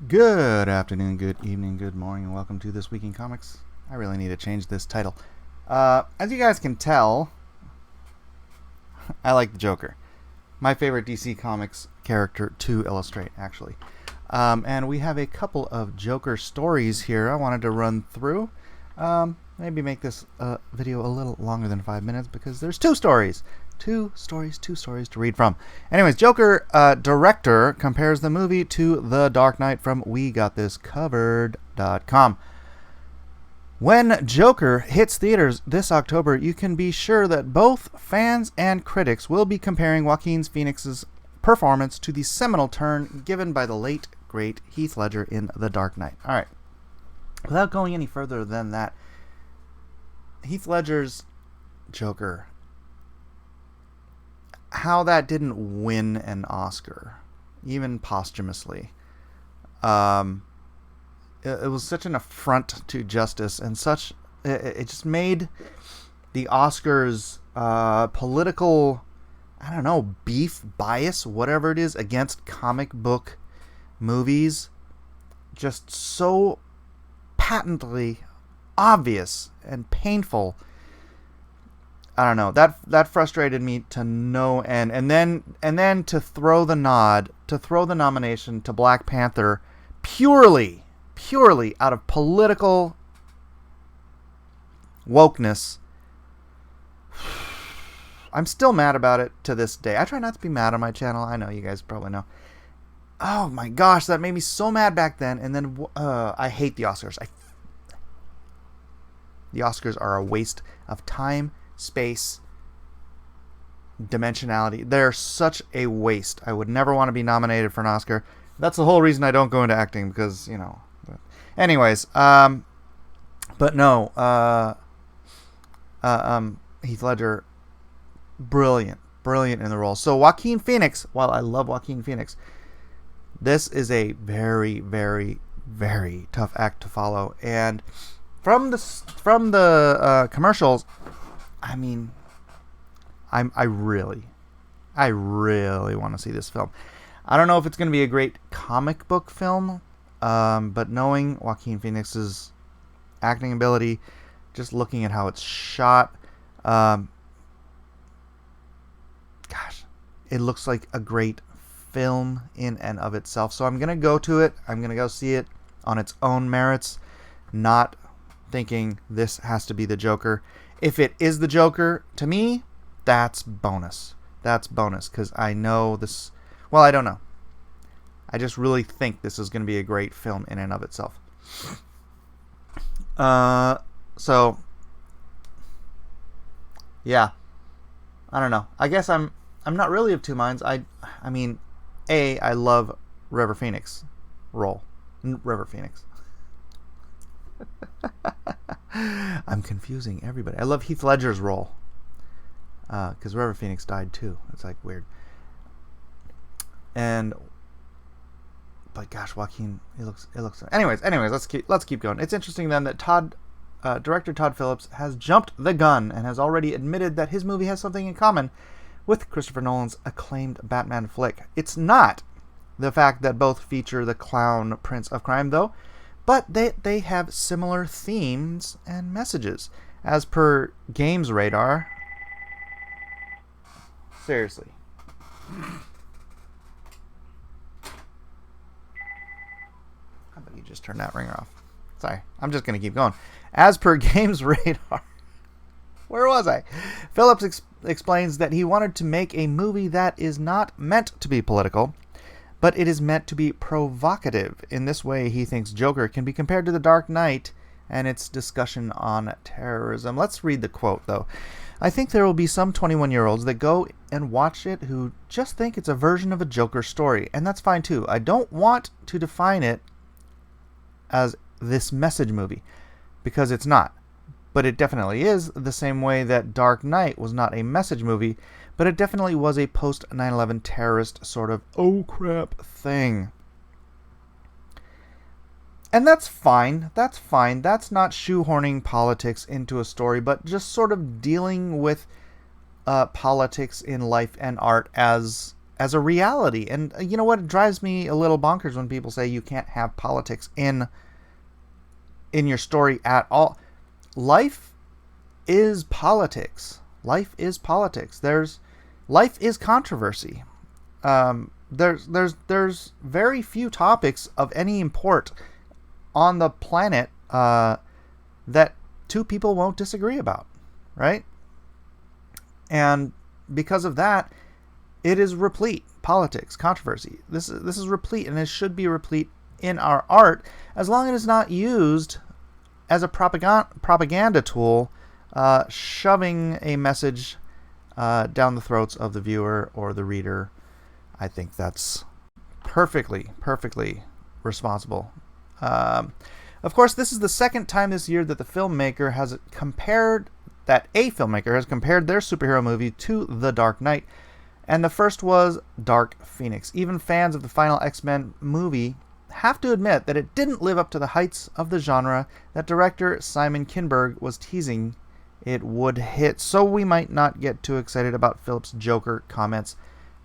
Good afternoon, good evening, good morning, and welcome to This Week in Comics. I really need to change this title. As you guys can tell, I like the Joker. My favorite DC Comics character to illustrate, actually. And we have a couple of Joker stories here I wanted to run through. Maybe make this video a little longer than 5 minutes because there's two stories. Two stories to read from. Anyways, Joker director compares the movie to The Dark Knight from WeGotThisCovered.com. When Joker hits theaters this October, you can be sure that both fans and critics will be comparing Joaquin Phoenix's performance to the seminal turn given by the late, great Heath Ledger in The Dark Knight. Alright, without going any further than that, Heath Ledger's Joker, how that didn't win an Oscar, even posthumously. It was such an affront to justice, and it just made the Oscars political, beef, bias, whatever it is, against comic book movies just so patently obvious and painful. I don't know. That frustrated me to no end. And then to throw the nomination to Black Panther purely out of political wokeness. I'm still mad about it to this day. I try not to be mad on my channel. I know you guys probably know. Oh my gosh, that made me so mad back then. And then I hate the Oscars. The Oscars are a waste of time, space, dimensionality. They're such a waste. I would never want to be nominated for an Oscar. That's the whole reason I don't go into acting, because, anyways, but no, Heath Ledger, brilliant in the role. So Joaquin Phoenix, while I love Joaquin Phoenix, this is a very, very, very tough act to follow. And from the commercials, I mean, I really want to see this film. I don't know if it's going to be a great comic book film, but knowing Joaquin Phoenix's acting ability, just looking at how it's shot, gosh, it looks like a great film in and of itself. So I'm going to go to it. I'm going to go see it on its own merits, not thinking this has to be the Joker. If it is the Joker, to me, that's bonus. That's bonus, because I know this. Well, I don't know. I just really think this is going to be a great film in and of itself. So, yeah. I don't know. I guess I'm not really of two minds. I mean, I love River Phoenix role. River Phoenix. I'm confusing everybody. I love Heath Ledger's role, because River Phoenix died too. It's like weird. But gosh, Joaquin, it looks. Anyways, let's keep going. It's interesting then that director Todd Phillips has jumped the gun and has already admitted that his movie has something in common with Christopher Nolan's acclaimed Batman flick. It's not the fact that both feature the clown prince of crime, though, but they have similar themes and messages. As per Games Radar. Seriously. How about you just turn that ringer off? Sorry, I'm just going to keep going. As per Games Radar. Where was I? Phillips explains that he wanted to make a movie that is not meant to be political, but it is meant to be provocative. In this way, he thinks Joker can be compared to The Dark Knight and its discussion on terrorism. Let's read the quote, though. I think there will be some 21-year-olds that go and watch it who just think it's a version of a Joker story, and that's fine too. I don't want to define it as this message movie, because it's not. But it definitely is, the same way that Dark Knight was not a message movie, but it definitely was a post-9/11 terrorist sort of oh crap thing. And that's fine. That's not shoehorning politics into a story, but just sort of dealing with politics in life and art as as a reality. And you know what? It drives me a little bonkers when people say you can't have politics in your story at all. Life is politics. Life is politics. Life is controversy. There's very few topics of any import on the planet that two people won't disagree about, right? And because of that, it is replete. Politics, controversy. This is replete, and it should be replete in our art, as long as it's not used as a propaganda tool, shoving a message down the throats of the viewer or the reader. I think that's perfectly responsible. Of course, this is the second time this year that a filmmaker has compared their superhero movie to The Dark Knight, and the first was Dark Phoenix. Even fans of the final X-Men movie have to admit that it didn't live up to the heights of the genre that director Simon Kinberg was teasing it would hit, so we might not get too excited about Phillips' Joker comments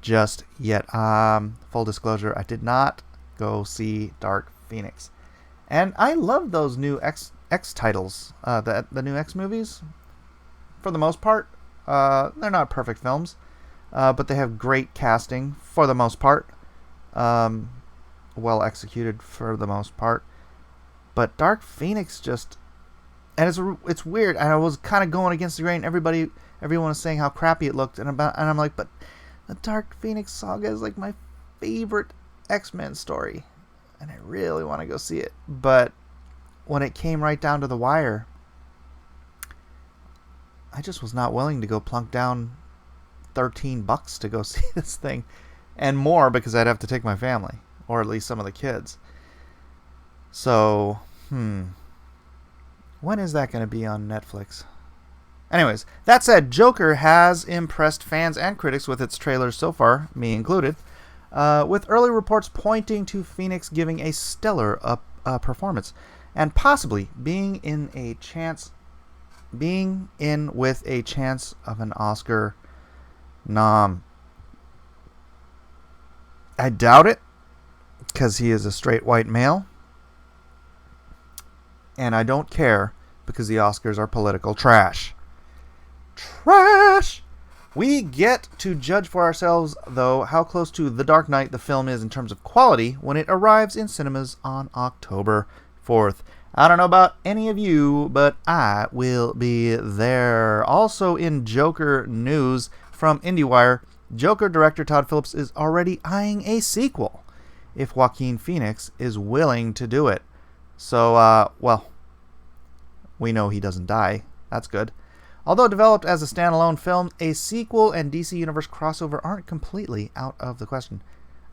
just yet. Full disclosure, I did not go see Dark Phoenix. And I love those new X titles, the new X movies. For the most part, they're not perfect films, but they have great casting for the most part. Well executed for the most part. But Dark Phoenix just... And it's weird. And I was kind of going against the grain. Everyone was saying how crappy it looked. And I'm like, but the Dark Phoenix saga is like my favorite X-Men story. And I really want to go see it. But when it came right down to the wire, I just was not willing to go plunk down $13 to go see this thing. And more, because I'd have to take my family. Or at least some of the kids. So, when is that going to be on Netflix? Anyways, that said, Joker has impressed fans and critics with its trailers so far, me included, with early reports pointing to Phoenix giving a stellar performance and possibly being in with a chance of an Oscar nom. I doubt it, because he is a straight white male. And I don't care, because the Oscars are political trash. Trash! We get to judge for ourselves, though, how close to The Dark Knight the film is in terms of quality when it arrives in cinemas on October 4th. I don't know about any of you, but I will be there. Also in Joker news from IndieWire, Joker director Todd Phillips is already eyeing a sequel if Joaquin Phoenix is willing to do it. So, well, we know he doesn't die. That's good. Although developed as a standalone film, a sequel and DC Universe crossover aren't completely out of the question.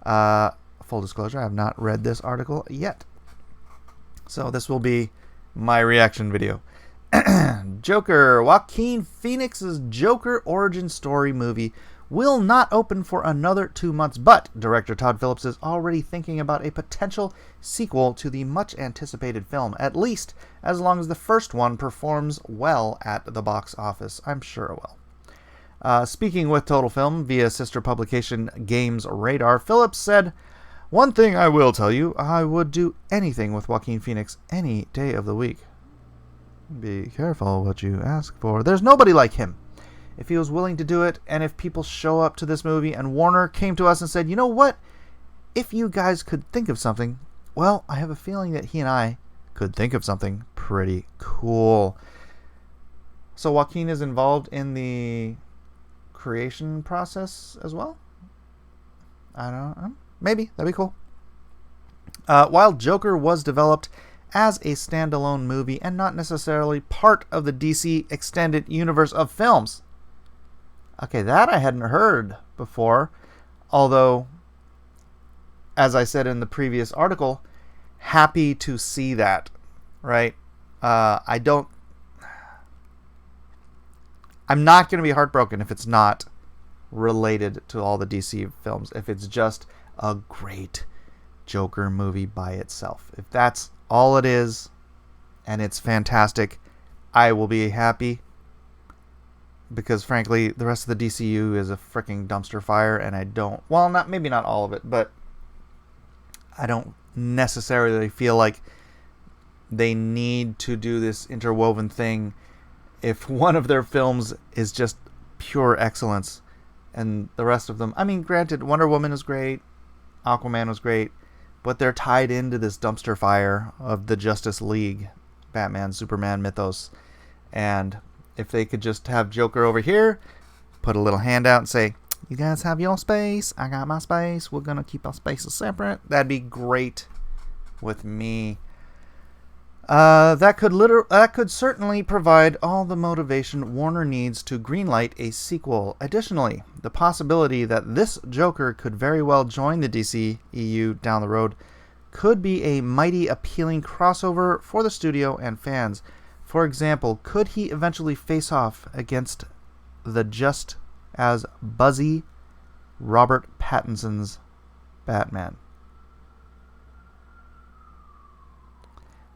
Full disclosure, I have not read this article yet. So this will be my reaction video. Joker. Joaquin Phoenix's Joker origin story movie will not open for another 2 months, but director Todd Phillips is already thinking about a potential sequel to the much-anticipated film, at least as long as the first one performs well at the box office. I'm sure it will. Speaking with Total Film via sister publication Games Radar, Phillips said, "One thing I will tell you, I would do anything with Joaquin Phoenix any day of the week." Be careful what you ask for. There's nobody like him. If he was willing to do it, and if people show up to this movie and Warner came to us and said, you know what, if you guys could think of something, well, I have a feeling that he and I could think of something pretty cool. So Joaquin is involved in the creation process as well? I don't know. Maybe. That'd be cool. While Joker was developed as a standalone movie and not necessarily part of the DC extended universe of films. Okay, that I hadn't heard before. Although, as I said in the previous article, happy to see that, right? I'm not going to be heartbroken if it's not related to all the DC films. If it's just a great Joker movie by itself. If that's all it is, and it's fantastic, I will be happy. because frankly, the rest of the DCU is a freaking dumpster fire, and I don't. Well, maybe not all of it, but I don't necessarily feel like they need to do this interwoven thing if one of their films is just pure excellence and the rest of them, I mean, granted, Wonder Woman is great, Aquaman was great, but they're tied into this dumpster fire of the Justice League, Batman, Superman mythos. And if they could just have Joker over here, put a little hand out and say, you guys have your space, I got my space, we're going to keep our spaces separate, that'd be great with me. That could certainly provide all the motivation Warner needs to greenlight a sequel. Additionally, the possibility that this Joker could very well join the DCEU down the road could be a mighty appealing crossover for the studio and fans. For example, could he eventually face off against the just as buzzy Robert Pattinson's Batman?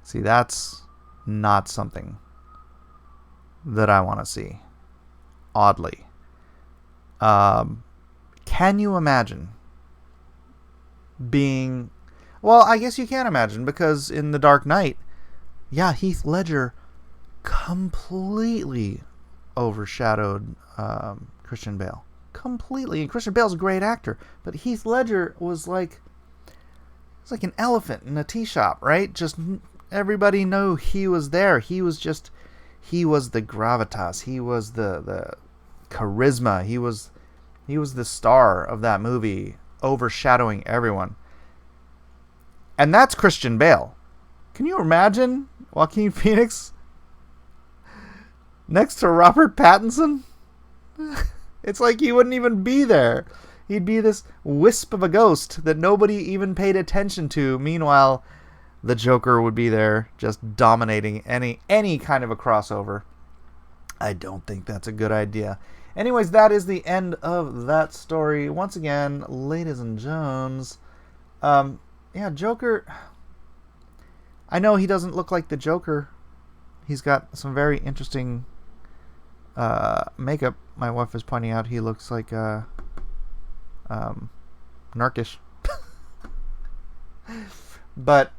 See, that's not something that I want to see. Oddly. Can you imagine being... Well, I guess you can imagine, because in The Dark Knight, yeah, Heath Ledger completely overshadowed Christian Bale. Completely. And Christian Bale's a great actor, but Heath Ledger was like... It's like an elephant in a tea shop, right? Just... Everybody knew he was there. He was the gravitas. He was the charisma. He was the star of that movie, overshadowing everyone. And that's Christian Bale. Can you imagine Joaquin Phoenix next to Robert Pattinson? It's like he wouldn't even be there. He'd be this wisp of a ghost that nobody even paid attention to. Meanwhile, the Joker would be there just dominating any kind of a crossover. I don't think that's a good idea. Anyways, that is the end of that story. Once again, ladies and gents, yeah, Joker, I know he doesn't look like the Joker. He's got some very interesting makeup. My wife is pointing out he looks like narkish. But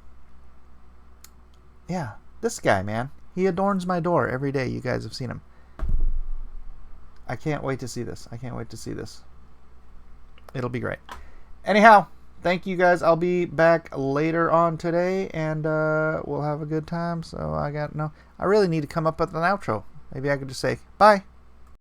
yeah, this guy, man, he adorns my door every day. You guys have seen him. I can't wait to see this. It'll be great. Anyhow, thank you guys. I'll be back later on today, and we'll have a good time. So I really need to come up with an outro. Maybe I could just say bye.